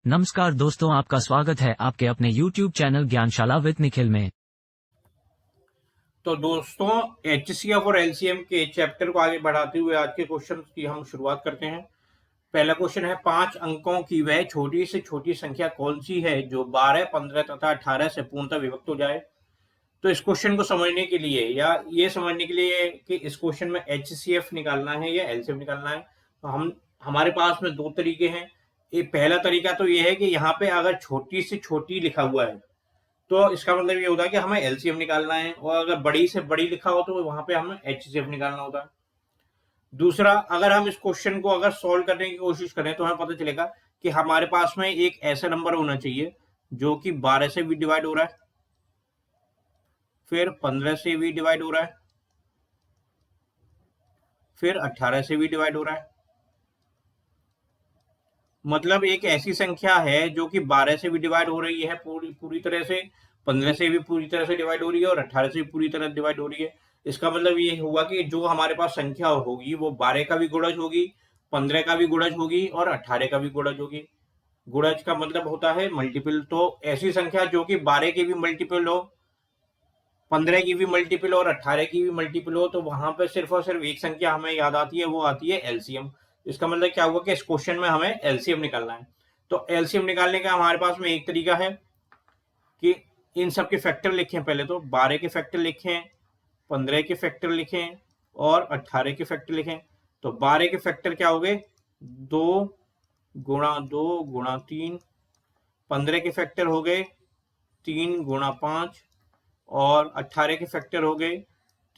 नमस्कार दोस्तों, आपका स्वागत है आपके अपने YouTube channel Gyanshala with Nikhil में। तो दोस्तों HCF और LCM के चैप्टर को आगे बढ़ाते हुए आज के क्वेश्चन की हम शुरुआत करते हैं। पहला क्वेश्चन है, 5 अंकों की वह छोटी से छोटी संख्या कौन सी है जो 12, 15 तथा 18 से पूर्णतः विभक्त हो जाए। तो इस क्वेश्चन को समझने के लिए या ये समझने के लिए कि इस क्वेश्चन में HCF निकालना है या LCM निकालना है, तो हमारे पास में दो तरीके हैं। एक पहला तरीका तो ये है कि यहाँ पे अगर छोटी से छोटी लिखा हुआ है तो इसका मतलब ये होता है कि हमें एलसीएम निकालना है, और अगर बड़ी से बड़ी लिखा हो तो वहां पे हमें एचसीएफ निकालना होता है। दूसरा, अगर हम इस क्वेश्चन को अगर सॉल्व करने की कोशिश करें तो हमें पता चलेगा कि हमारे पास में एक ऐसा नंबर होना चाहिए जो कि 12 से भी डिवाइड हो रहा है, फिर 15 से भी डिवाइड हो रहा है, फिर 18 से भी डिवाइड हो रहा है। मतलब एक ऐसी संख्या है जो कि 12 से भी डिवाइड हो रही है पूरी तरह से, 15 से भी पूरी तरह से डिवाइड हो रही है और 18 से भी पूरी तरह डिवाइड हो रही है। इसका मतलब ये हुआ कि जो हमारे पास संख्या होगी वो 12 का भी गुणज होगी, 15 का भी गुणज होगी और 18 का भी गुणज होगी। गुणज का मतलब होता है मल्टीपल। तो ऐसी संख्या जो कि 12 की भी मल्टीपल हो, 15 की भी मल्टीपल और 18 की भी मल्टीपल हो, तो वहां पर सिर्फ और सिर्फ एक संख्या हमें याद आती है, वो आती है एलसीएम। इसका मतलब क्या हुआ कि इस क्वेश्चन में हमें एलसीएम निकालना है। तो एलसीएम निकालने का हमारे पास में एक तरीका है कि इन सब के फैक्टर लिखें। पहले तो 12 के फैक्टर लिखें, 15 के फैक्टर लिखें और 18 के फैक्टर लिखें। तो 12 के फैक्टर क्या हो गए, 2 गुणा 2 गुणा 3। 15 के फैक्टर हो गए 3 गुणा 5 और 18 के फैक्टर हो गए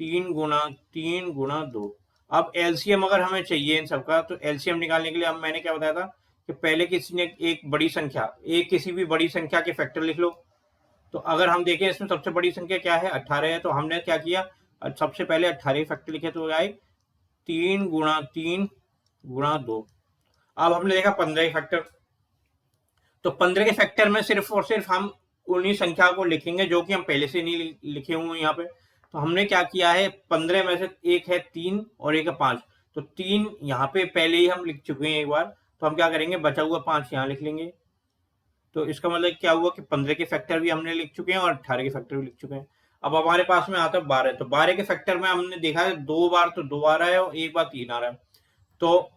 3 गुणा 3 गुणा 2। अब एलसीएम अगर हमें चाहिए इन सबका, तो एलसीएम निकालने के लिए अब मैंने क्या बताया था कि पहले किसी ने एक बड़ी संख्या, किसी भी बड़ी संख्या के फैक्टर लिख लो। तो अगर हम देखें इसमें सबसे बड़ी संख्या क्या है, 18 है, तो हमने क्या किया, सबसे पहले 18 फैक्टर लिखे तो आए 3 गुणा 3 गुणा 2। अब हमने देखा 15 फैक्टर, तो 15 के फैक्टर में सिर्फ और सिर्फ हम उन्हीं संख्या को लिखेंगे जो कि हम पहले से नहीं लिखे हुए यहाँ पे। तो हमने क्या किया है, 15 में से एक है 3 और एक है 5, तो 3 यहाँ पे पहले ही हम लिख चुके हैं एक बार, तो हम क्या करेंगे, बचा हुआ 5 यहाँ लिख लेंगे। तो इसका मतलब क्या हुआ कि 15 के फैक्टर भी हमने लिख चुके हैं और 18 के फैक्टर भी लिख चुके हैं। अब हमारे पास में आता है 12, तो 12 के फैक्टर में हमने देखा है 2 बार तो 2 आ रहा है और एक बार 3 आ रहा है। तो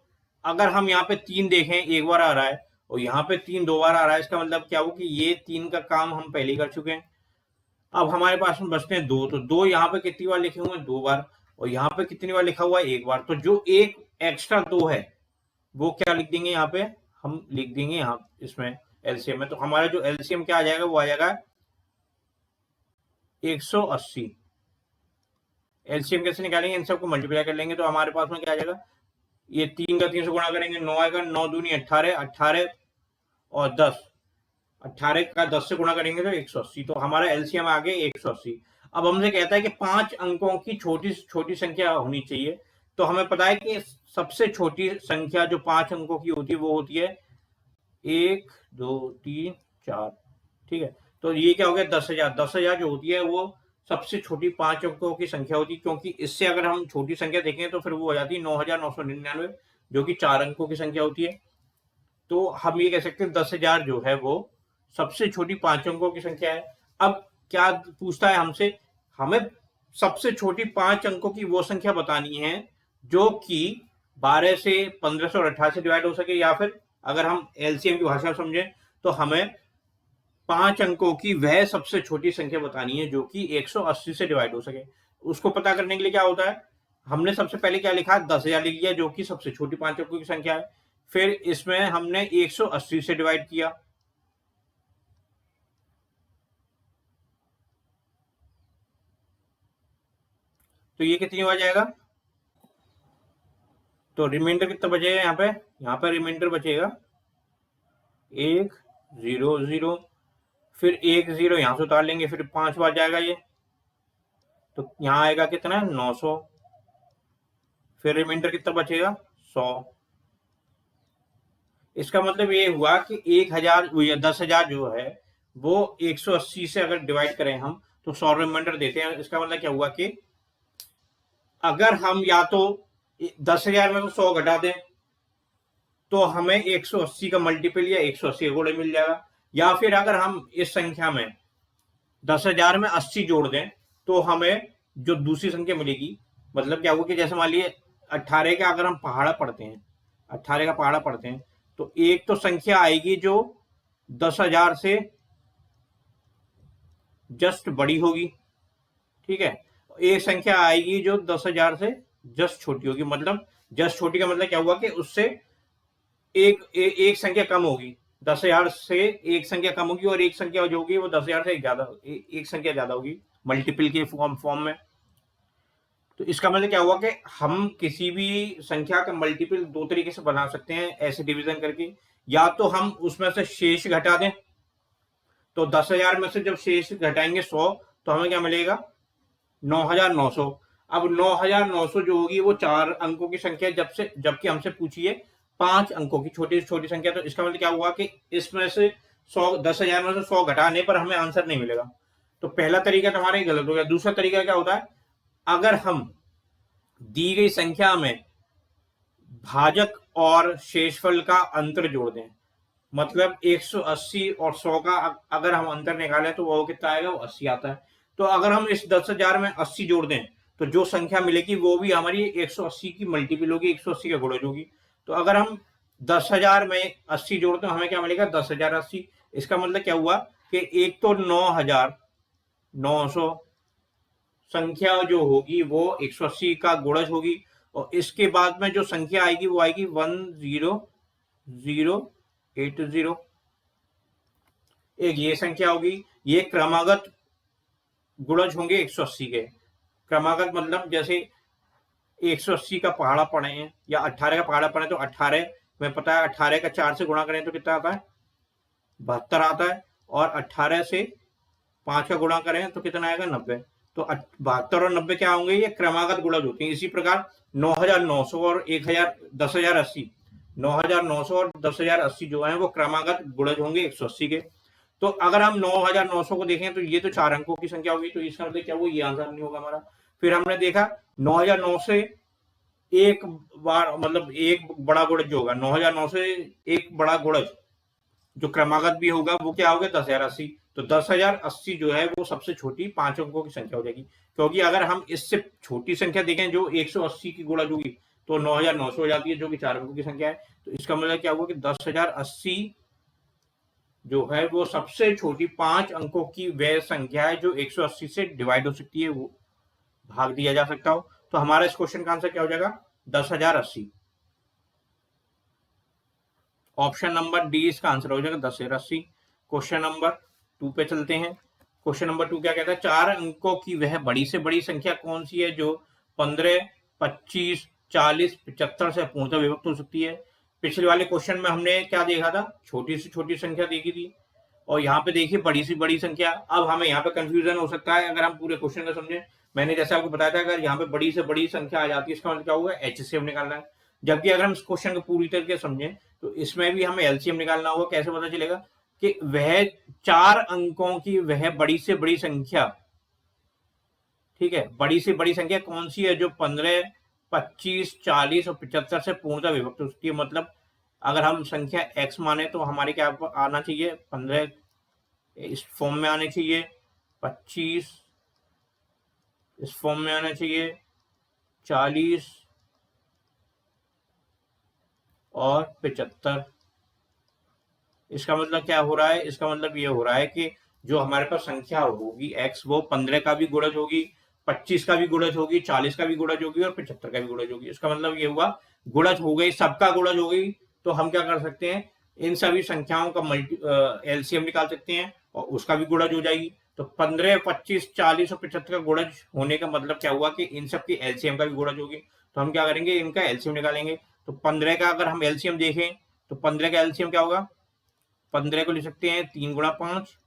अगर हम यहाँ पे 3 देखें, एक बार आ रहा है और यहाँ पे 3 2 बार आ रहा है, इसका मतलब क्या हुआ कि ये 3 का काम हम पहले ही कर चुके हैं। अब हमारे पास में बचते हैं 2, तो 2 यहाँ पे कितनी बार लिखे हुए हैं, 2 बार, और यहाँ पे कितनी बार लिखा हुआ है, 1 बार। तो जो एक एक्स्ट्रा 2 है वो क्या लिख देंगे यहाँ पे, हम लिख देंगे यहाँ इसमें एलसीएम में। तो हमारा जो एलसीएम क्या आ जाएगा, वो आ जाएगा 180। एलसीएम कैसे निकालेंगे, इन सबको मल्टीप्लाई कर लेंगे, तो हमारे पास में क्या आ जाएगा, ये 3 का 3 से गुणा करेंगे 9 आएगा, 9 दूनी 18, 18 और 10, 18 का 10 से गुणा करेंगे तो 180। तो हमारा एलसीएम आ गया 180। अब हमसे कहता है कि 5 अंकों की छोटी छोटी संख्या होनी चाहिए। तो हमें पता है कि सबसे छोटी संख्या जो 5 अंकों की होती है वो होती है 1 2 3 4। ठीक है, तो ये क्या हो गया, 10,000। 10,000 जो होती है वो सबसे छोटी 5 अंकों की संख्या होती है, क्योंकि इससे अगर हम छोटी संख्या देखें तो फिर वो हो जाती है 9,999, जो कि 4 अंकों की संख्या होती है। तो हम ये कह सकते हैं 10,000 जो है वो सबसे छोटी 5 अंकों की संख्या है। अब क्या पूछता है हमसे, हमें सबसे छोटी 5 अंकों की वो संख्या बतानी है जो कि 12 से, 15 से और 18 से डिवाइड हो सके, या फिर अगर हम एलसीएम की भाषा में समझें तो हमें 5 अंकों की वह सबसे छोटी संख्या बतानी है जो कि 180 से डिवाइड हो सके। उसको पता करने के लिए क्या होता है, हमने सबसे पहले क्या लिखा, 10,000 लिख दिया जो कि सबसे छोटी 5 अंकों की संख्या है। फिर इसमें हमने 180 से डिवाइड किया, तो ये कितनी हो जाएगा, तो रिमाइंडर कितना बचेगा यहाँ पे रिमाइंडर बचेगा 1 0 0, फिर 1 0 यहाँ से उतार लेंगे, फिर 5 बार जाएगा ये, तो यहाँ आएगा कितना, 900। फिर रिमाइंडर कितना बचेगा, 100। इसका मतलब ये हुआ कि 1000 या 10,000 जो है वो 180 से अगर डिवाइड करें हम तो 100 रिमाइंडर देते हैं। इसका मतलब क्या हुआ कि अगर हम या तो 10,000 में से 100 घटा दें, तो हमें 180 का मल्टीपल या 180 का गुणज मिल जाएगा। या फिर अगर हम इस संख्या में 10,000 में 80 जोड़ दें तो हमें जो दूसरी संख्या मिलेगी, मतलब क्या होगा कि जैसे मान लीजिए 18 का अगर हम पहाड़ा पढ़ते हैं, 18 का पहाड़ा पढ़ते हैं, तो एक तो संख्या आएगी जो 10,000 से जस्ट बड़ी होगी, ठीक है। एक संख्या आएगी जो 10,000 से जस्ट छोटी होगी। मतलब जस्ट छोटी का मतलब क्या हुआ कि उससे एक संख्या कम होगी, 10,000 से एक संख्या कम होगी, और एक संख्या जो होगी वो 10,000 से एक संख्या ज्यादा होगी मल्टीपल के फॉर्म में। तो इसका मतलब क्या हुआ कि हम किसी भी संख्या का मल्टीपल दो तरीके से बना सकते हैं ऐसे डिवीजन करके। या तो हम उसमें से शेष घटा दें, तो 10,000 में से जब शेष घटाएंगे 100 तो हमें क्या मिलेगा, 9,900। अब 9,900 जो होगी वो 4 अंकों की संख्या, जबकि हमसे पूछिए 5 अंकों की छोटी से छोटी संख्या। तो इसका मतलब क्या हुआ कि इसमें से 10,000 में से 100 घटाने पर हमें आंसर नहीं मिलेगा। तो पहला तरीका तो हमारा गलत हो गया। दूसरा तरीका क्या होता है, अगर हम दी गई संख्या में भाजक और शेषफल का अंतर जोड़ दें, मतलब 180 और 100 का अगर हम अंतर निकालें तो वो कितना आएगा, वो 80 आता है। तो अगर हम इस 10,000 में 80 जोड़ दें तो जो संख्या मिलेगी वो भी हमारी 180 की मल्टीपल होगी, 180 का गुणज होगी। तो अगर हम 10,000 में 80 जोड़ते हैं हमें क्या मिलेगा, 10,080। इसका मतलब क्या हुआ कि एक तो 9,900 संख्या जो होगी वो 180 का गुणज होगी, और इसके बाद में जो संख्या आएगी वो आएगी 10080। एक ये संख्या होगी, ये क्रमागत गुणज होंगे 180 के। क्रमागत मतलब जैसे 180 का पहाड़ा पढ़े हैं या 18 का पहाड़ा पढ़े तो 18 में पता है 18 का 4 से गुणा करें तो कितना आता है, 72 आता है। और 18 से 5 का गुणा करें तो कितना आएगा, 90। तो 72 और 90 क्या होंगे, ये क्रमागत गुणज होते हैं। इसी प्रकार 9,900 और 10,080, 9,900 और 10,080 जो है वो क्रमागत गुणज होंगे 180 के। तो अगर हम 9,900 को देखें तो ये तो 4 अंकों की संख्या होगी, तो इसका मतलब क्या हुआ, ये आंसर नहीं होगा हमारा। फिर हमने देखा 9,009 से एक बार, मतलब एक बड़ा गुणज जो होगा, 9,009 से एक बड़ा गुणज जो क्रमागत भी होगा वो क्या होगा, 10,080। तो 10,080 जो है वो सबसे छोटी 5 अंकों की संख्या हो जाएगी। क्योंकि अगर हम इससे छोटी संख्या देखें जो 180 की गुणज होगी तो 9,900 हो जाती है, जो कि 4 अंकों की संख्या है। तो इसका मतलब क्या हुआ कि 10,080 जो है वो सबसे छोटी 5 अंकों की वह संख्या है जो 180 से डिवाइड हो सकती है, वो भाग दिया जा सकता हो। तो हमारा इस क्वेश्चन का आंसर क्या हो जाएगा, 10,080। ऑप्शन नंबर डी इसका आंसर हो जाएगा, 10,080। क्वेश्चन नंबर 2 पे चलते हैं। क्वेश्चन नंबर 2 क्या कहता है, 4 अंकों की वह बड़ी से बड़ी संख्या कौन सी है जो 15, 25, 40, 75 से पूर्णतः विभक्त हो सकती है। पिछले वाले क्वेश्चन में हमने क्या देखा था, छोटी से छोटी संख्या देखी थी, और यहाँ पे देखिए बड़ी सी बड़ी संख्या। अब हमें यहाँ पे कंफ्यूजन हो सकता है अगर हम पूरे क्वेश्चन को समझें। मैंने जैसे आपको बताया था, अगर यहाँ पे बड़ी से बड़ी संख्या आ जाती है इसका मतलब क्या होगा, एचसीएफ निकालना है। जबकि अगर हम इस क्वेश्चन को पूरी तरीके से समझें तो इसमें भी हमें एलसीएम निकालना होगा। कैसे पता चलेगा कि वह 4 अंकों की वह बड़ी से बड़ी संख्या, ठीक है, बड़ी से बड़ी संख्या कौन सी है जो 15, 25, 40 और 75 से पूर्णतः विभक्त हो सकती है। मतलब अगर हम संख्या x माने तो हमारे क्या आना चाहिए, 15 इस फॉर्म में आने चाहिए, 25 इस फॉर्म में आना चाहिए, 40 और 75। इसका मतलब क्या हो रहा है, इसका मतलब ये हो रहा है कि जो हमारे पास संख्या होगी x वो 15 का भी गुणज होगी, 25 का भी गुणज होगी, 40 का भी गुणज होगी और 75 का भी गुणज होगी। इसका मतलब ये हुआ गुणज हो गई, सबका गुणज हो गई। तो हम क्या कर सकते हैं, इन सभी संख्याओं का एलसीएम निकाल सकते हैं और उसका भी गुणज हो जाएगी। तो 15, 25, 40 और 75 का गुणज होने का मतलब क्या हुआ कि इन सब की एलसीएम का भी गुणज होगी। तो हम क्या करेंगे, इनका एलसीएम निकालेंगे। तो 15 का अगर हम एलसीएम देखें तो 15 का एलसीएम क्या होगा, 15 को लिख सकते हैं 3 गुणा 5,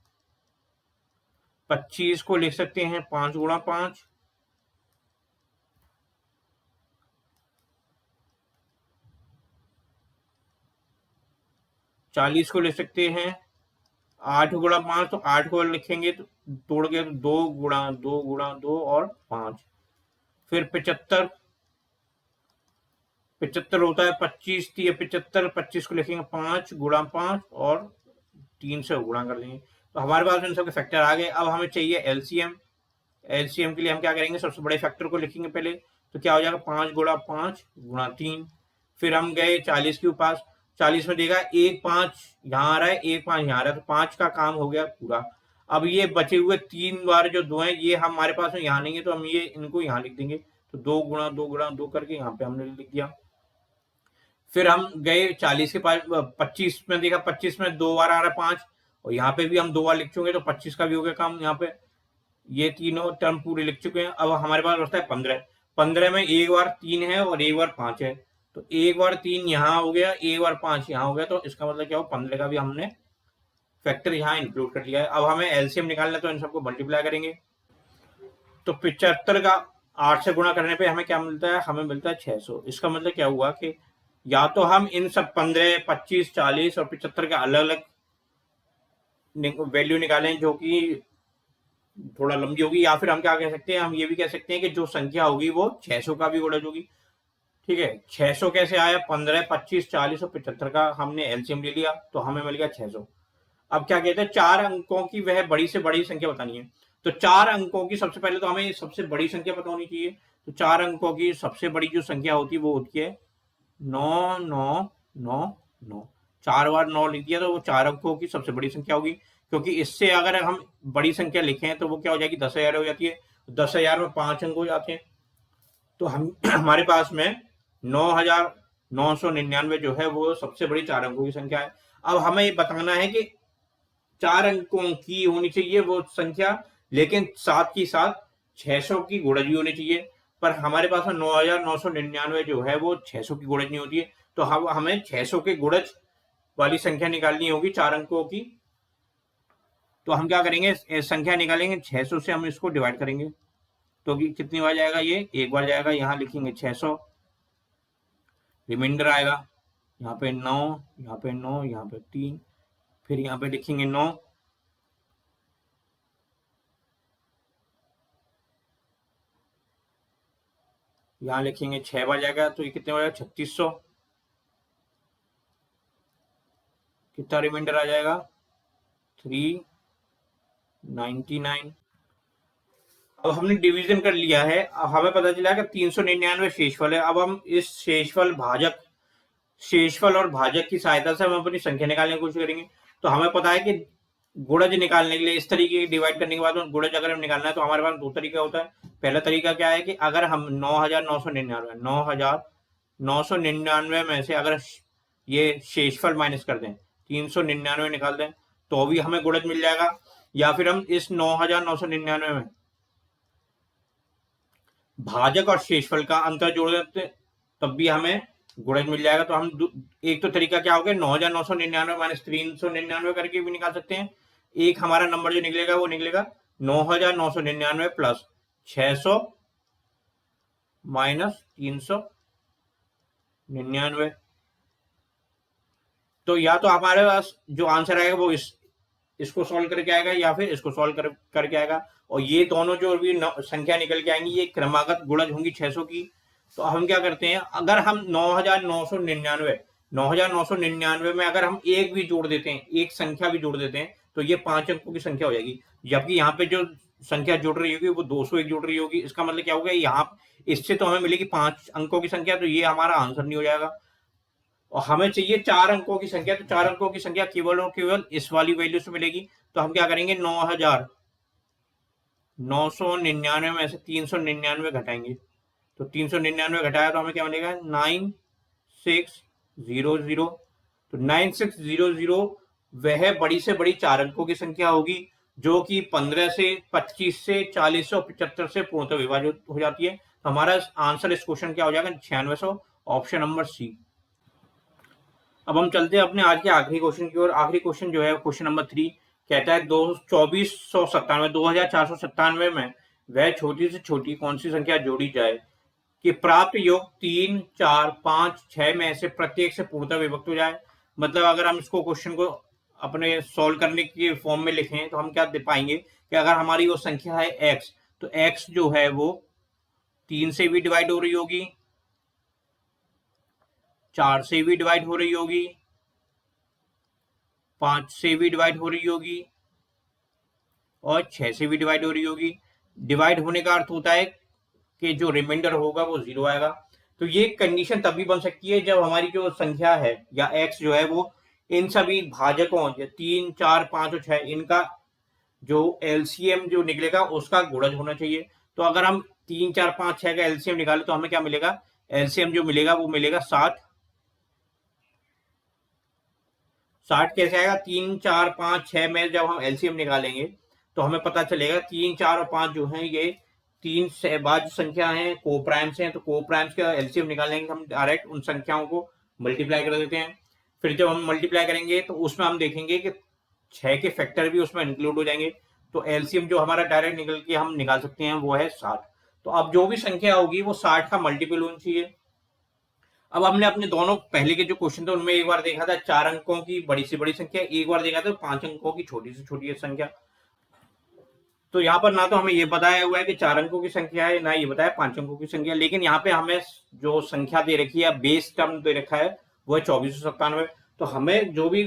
25 को लिख सकते हैं 5 गुणा 5, 40 को लिख सकते हैं 8 गुणा 5। तो 8 को लिखेंगे तो तोड़ के 2 गुणा 2 गुणा 2 और 5। फिर 75 75 होता है 25 75, 25 को लिखेंगे 5 गुणा 5 और 3 से गुणा कर देंगे। तो हमारे पास इन सबके फैक्टर आ गए। अब हमें चाहिए एलसीएम। एलसीएम के लिए हम क्या करेंगे, सबसे बड़े फैक्टर को लिखेंगे पहले, तो क्या हो जाएगा 5 गुणा 5 गुणा 3। फिर हम गए 40 के पास, 40 में देगा 1 5 यहाँ आ रहा है, 1 5 यहाँ आ रहा है, तो 5 का काम हो गया पूरा। अब ये बचे हुए 3 बार जो 2 हैं ये हमारे पास में यहाँ नहीं है, तो हम ये इनको यहाँ लिख देंगे। तो 2 गुणा 2 गुणा 2 करके यहाँ पे हमने लिख दिया। फिर हम गए 40 के पास, 25 में देखा, 25 में 2 बार आ रहा है 5, और यहाँ पे भी हम 2 बार लिख चुके, तो 25 का भी हो गया काम। यहाँ पे ये तीनों टर्म पूरे लिख चुके हैं। अब हमारे पास बचता है 15। 15 में एक बार 3 है और एक बार 5 है, तो एक बार 3 यहाँ हो गया, एक बार 5 यहाँ हो गया, तो इसका मतलब क्या हो, 15 का भी हमने फैक्टर यहाँ इंक्लूड कर लिया है। अब हमें एलसीएम निकालना है, तो इन सबको मल्टीप्लाई करेंगे। तो 75 का 8 से गुणा करने पे हमें क्या मिलता है, हमें मिलता है 600। इसका मतलब क्या हुआ कि या तो हम इन सब 15, 25, 40 और 75 के अलग अलग वैल्यू निकालें जो कि थोड़ा लंबी होगी, या फिर हम क्या कह सकते हैं, हम ये भी कह सकते हैं कि जो संख्या होगी वो 600 का भी गुणज होगी। ठीक है, 600 कैसे आया, 15, 25, 40 और 75 का हमने एलसीएम ले लिया, तो हमें मिल गया 600। अब क्या कहते हैं, 4 अंकों की वह बड़ी से बड़ी संख्या बतानी है। तो 4 अंकों की सबसे पहले तो हमें सबसे बड़ी संख्या पता होनी चाहिए। तो 4 अंकों की सबसे बड़ी जो संख्या होती है वो होती है 9 9 9 9। 4 बार 9 लिख दिया, तो वो 4 अंकों की सबसे बड़ी संख्या होगी। क्योंकि इससे अगर हम बड़ी संख्या लिखें तो वो क्या हो जाएगी, 10,000 हो जाती है। 10,000 में 5 अंक हो जाते हैं, तो हम हमारे पास में 9,999 जो है वो सबसे बड़ी 4 अंकों की संख्या है। अब हमें ये बताना है कि 4 अंकों की होनी चाहिए वो संख्या, लेकिन साथ ही साथ 600 की गुणज भी होनी चाहिए। पर हमारे पास 9,999 जो है वो 600 की गुणज नहीं होती है, तो हमें 600 के गुणज वाली संख्या निकालनी होगी 4 अंकों की। तो हम क्या करेंगे, संख्या निकालेंगे, 600 से हम इसको डिवाइड करेंगे, तो कितनी बार जाएगा, ये एक बार जाएगा। यहाँ लिखेंगे 600, रिमाइंडर आएगा, यहाँ पे 9, यहाँ पे 9, यहाँ पे 3, फिर यहाँ पे लिखेंगे 9, यहाँ लिखेंगे 6 बार जाएगा, तो ये कितने बार जाएगा, 3600। कितना रिमाइंडर आ जाएगा, 399। अब हमने डिवीजन कर लिया है, अब हमें पता चला कि 399 शेषफल है। अब हम इस शेषफल और भाजक की सहायता से हम अपनी संख्या निकालने की कोशिश करेंगे। तो हमें पता है कि गुणज निकालने के लिए इस तरीके की डिवाइड करने के बाद गुणज अगर हम निकालना है तो हमारे पास 2 तरीका होता है। पहला तरीका क्या है कि अगर हम 9,999 में से अगर ये शेषफल माइनस कर दें, 399 निकाल दें, तो भी हमें गुणज मिल जाएगा। या फिर हम इस 9,999 में भाजक और शेषफल का अंतर जोड़ देते, तब भी हमें गुणज मिल जाएगा। तो हम एक तो तरीका क्या हो गया, 9,999 माइनस 399 करके भी निकाल सकते हैं। एक हमारा नंबर जो निकलेगा वो निकलेगा 9,999 प्लस 600 माइनस 399। तो या तो हमारे पास जो आंसर आएगा वो इसको सॉल्व करके आएगा, या फिर इसको सॉल्व करके आएगा। और ये दोनों जो भी संख्या निकल के आएंगी ये क्रमागत गुणज होंगी 600 की। तो हम क्या करते हैं, अगर हम 9,999 में अगर हम एक भी जोड़ देते हैं, एक संख्या भी जोड़ देते हैं, तो ये 5 अंकों की संख्या हो जाएगी। जबकि यहाँ पे जो संख्या जुड़ रही होगी वो 201 जुड़ रही होगी। इसका मतलब क्या होगा, यहाँ इससे तो हमें मिलेगी 5 अंकों की संख्या, तो ये हमारा आंसर नहीं हो जाएगा। और हमें चाहिए 4 अंकों की संख्या, तो 4 अंकों की संख्या केवल और केवल इस वाली वैल्यू से मिलेगी। तो हम क्या करेंगे, 9,999 में से 399 घटाएंगे। तो 399 घटाया तो हमें क्या मिलेगा, 9600। तो 9600 वह बड़ी से बड़ी 4 अंकों की संख्या होगी जो कि 15 से, 25 से, 40 और 75 से पूर्णतः विभाजित हो जाती है। तो हमारा आंसर इस क्वेश्चन क्या हो जाएगा, 9600, ऑप्शन नंबर सी। अब हम चलते हैं अपने आज के आखिरी क्वेश्चन की ओर। आखिरी क्वेश्चन जो है क्वेश्चन नंबर 3 कहता है 2497 में वह छोटी से छोटी कौन सी संख्या जोड़ी जाए कि प्राप्त योग 3, 4, 5, 6 में से प्रत्येक से पूर्णतः विभक्त हो जाए। मतलब अगर हम इसको क्वेश्चन को अपने सॉल्व करने के फॉर्म में लिखें तो हम क्या दे पाएंगे कि अगर हमारी वो संख्या है x, तो x जो है वो 3 से भी डिवाइड हो रही होगी, 4 से भी डिवाइड हो रही होगी, 5 से भी डिवाइड हो रही होगी और 6 से भी डिवाइड हो रही होगी। डिवाइड होने का अर्थ होता है कि जो रिमाइंडर होगा वो 0 आएगा। तो ये कंडीशन तभी बन सकती है जब हमारी जो संख्या है या x जो है वो इन सभी भाजकों 3, 4, 5 और 6 इनका जो एलसीएम जो निकलेगा उसका गुणज होना चाहिए। तो अगर हम 3, 4, 5, 6 का एलसीएम निकालें तो हमें क्या मिलेगा, एलसीएम जो मिलेगा वो मिलेगा 60। 60 कैसे आएगा, 3, 4, 5, 6 में जब हम एलसीएम निकालेंगे तो हमें पता चलेगा 3, 4 और 5 जो है ये 3 सहभाज्य संख्या है, कोप्राइम्स हैं। तो कोप्राइम्स का एलसीएम निकालेंगे हम डायरेक्ट उन संख्याओं को मल्टीप्लाई कर देते हैं। फिर जब हम मल्टीप्लाई करेंगे तो उसमें हम देखेंगे कि 6 के फैक्टर भी उसमें इंक्लूड हो जाएंगे। तो एलसीएम जो हमारा डायरेक्ट निकल के हम निकाल सकते हैं वो है 60। तो अब जो भी संख्या होगी वो 60 का मल्टीपल होनी चाहिए। अब हमने अपने दोनों पहले के जो क्वेश्चन थे उनमें एक बार देखा था 4 अंकों की बड़ी से बड़ी संख्या, एक बार देखा था 5 अंकों की छोटी से छोटी संख्या। तो यहाँ पर ना तो हमें ये बताया हुआ है कि 4 अंकों की संख्या है, ना ये बताया 5 अंकों की संख्या, लेकिन यहाँ पे हमें जो संख्या दे रखी है, बेस टर्म दे रखा है वो है 2497। तो हमें जो भी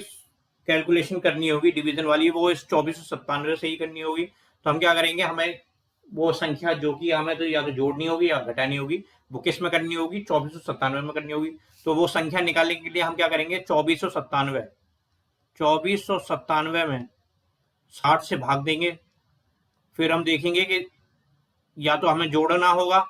कैलकुलेशन करनी होगी डिवीजन वाली वो इस 2497 से ही करनी होगी। तो हम क्या करेंगे, हमें वो संख्या जो कि हमें तो या तो जोड़नी होगी या घटानी होगी, वो किस में करनी होगी, 2497 में करनी होगी। तो वो संख्या निकालने के लिए हम क्या करेंगे, 2497 में 60 से भाग देंगे। फिर हम देखेंगे कि या तो हमें जोड़ना होगा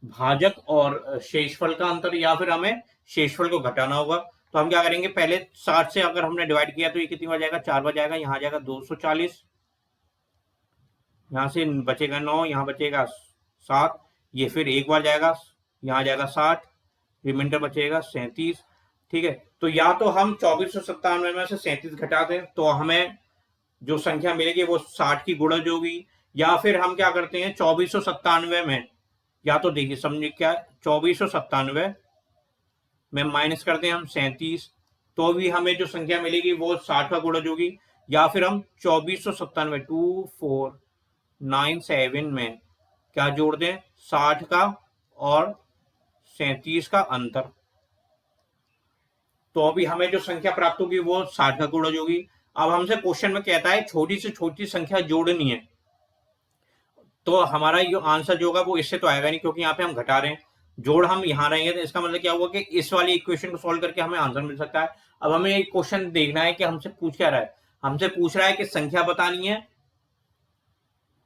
भाजक और शेषफल का अंतर, या फिर हमें शेषफल को घटाना होगा। तो हम क्या करेंगे, पहले 60 से अगर हमने डिवाइड किया तो ये कितनी बार जाएगा, 4 बार जाएगा। यहाँ जाएगा 240, यहाँ से बचेगा 9, यहाँ बचेगा 7, ये फिर एक बार जाएगा, यहाँ जाएगा 60, रिमाइंडर बचेगा 37। ठीक है, तो या तो हम 2497 में से 37 घटा दें तो हमें जो संख्या मिलेगी वो 60 की गुणज होगी, या फिर हम क्या करते हैं 2497 में, या तो देखिए समझिए क्या, 2497 में माइनस करते हैं हम 37, तो भी हमें जो संख्या मिलेगी वो 60 का गुणज होगी। या फिर हम 2497 2497 में क्या जोड़ दें, 60 का और 37 का अंतर, तो अभी हमें जो संख्या प्राप्त होगी वो 60 का गुणज होगी। अब हमसे क्वेश्चन में कहता है छोटी से छोटी संख्या जोड़नी है, तो हमारा जो आंसर जो होगा वो इससे तो आएगा नहीं, क्योंकि यहाँ पे हम घटा रहे हैं, जोड़ हम यहाँ रहेंगे। तो इसका मतलब क्या हुआ कि इस वाली इक्वेशन को सॉल्व करके हमें आंसर मिल सकता है। अब हमें एक क्वेश्चन देखना है कि हमसे पूछ क्या रहा है, हमसे पूछ रहा है कि संख्या बतानी है,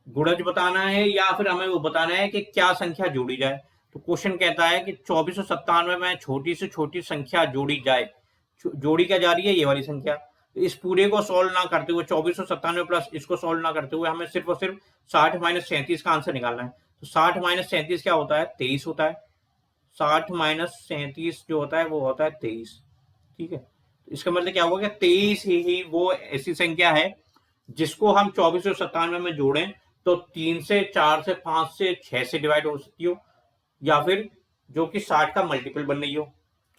गुणज बताना है, या फिर हमें वो बताना है कि क्या संख्या जोड़ी जाए। तो क्वेश्चन कहता है कि 2497 में छोटी से छोटी संख्या जोड़ी जाए। जोड़ी क्या जा रही है, ये वाली संख्या। तो इस पूरे को सॉल्व ना करते हुए 2497 प्लस इसको सॉल्व ना करते हुए हमें सिर्फ और सिर्फ 60 माइनस 37 का आंसर निकालना है। तो 60 माइनस 37 क्या होता है, 23 होता है। 60 माइनस 37 जो होता है वो होता है 23। ठीक है, तो इसका मतलब क्या होगा कि 23 ही वो ऐसी संख्या है जिसको हम 2497 में जोड़ें तो 3 से 4 से 5 से 6 से डिवाइड हो सकती हो, या फिर जो कि 60 का मल्टीपल बन रही हो।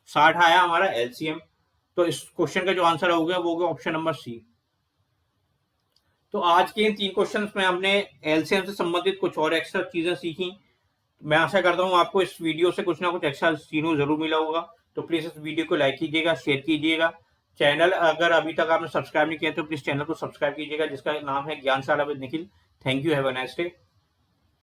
60 आया हमारा एलसीएम। तो इस क्वेश्चन का जो आंसर होगा वो होगा ऑप्शन नंबर सी। तो आज के इन 3 क्वेश्चंस में हमने एलसीएम से संबंधित कुछ और एक्स्ट्रा चीजें सीखी। मैं आशा करता हूँ आपको इस वीडियो से कुछ ना कुछ एक्स्ट्रा सीखने जरूर मिला होगा। तो प्लीज इस वीडियो को लाइक कीजिएगा, शेयर कीजिएगा। चैनल अगर अभी तक आपने सब्सक्राइब नहीं किया तो प्लीज चैनल को सब्सक्राइब कीजिएगा, जिसका नाम है Gyanshala with Nikhil. Thank you, have a nice day.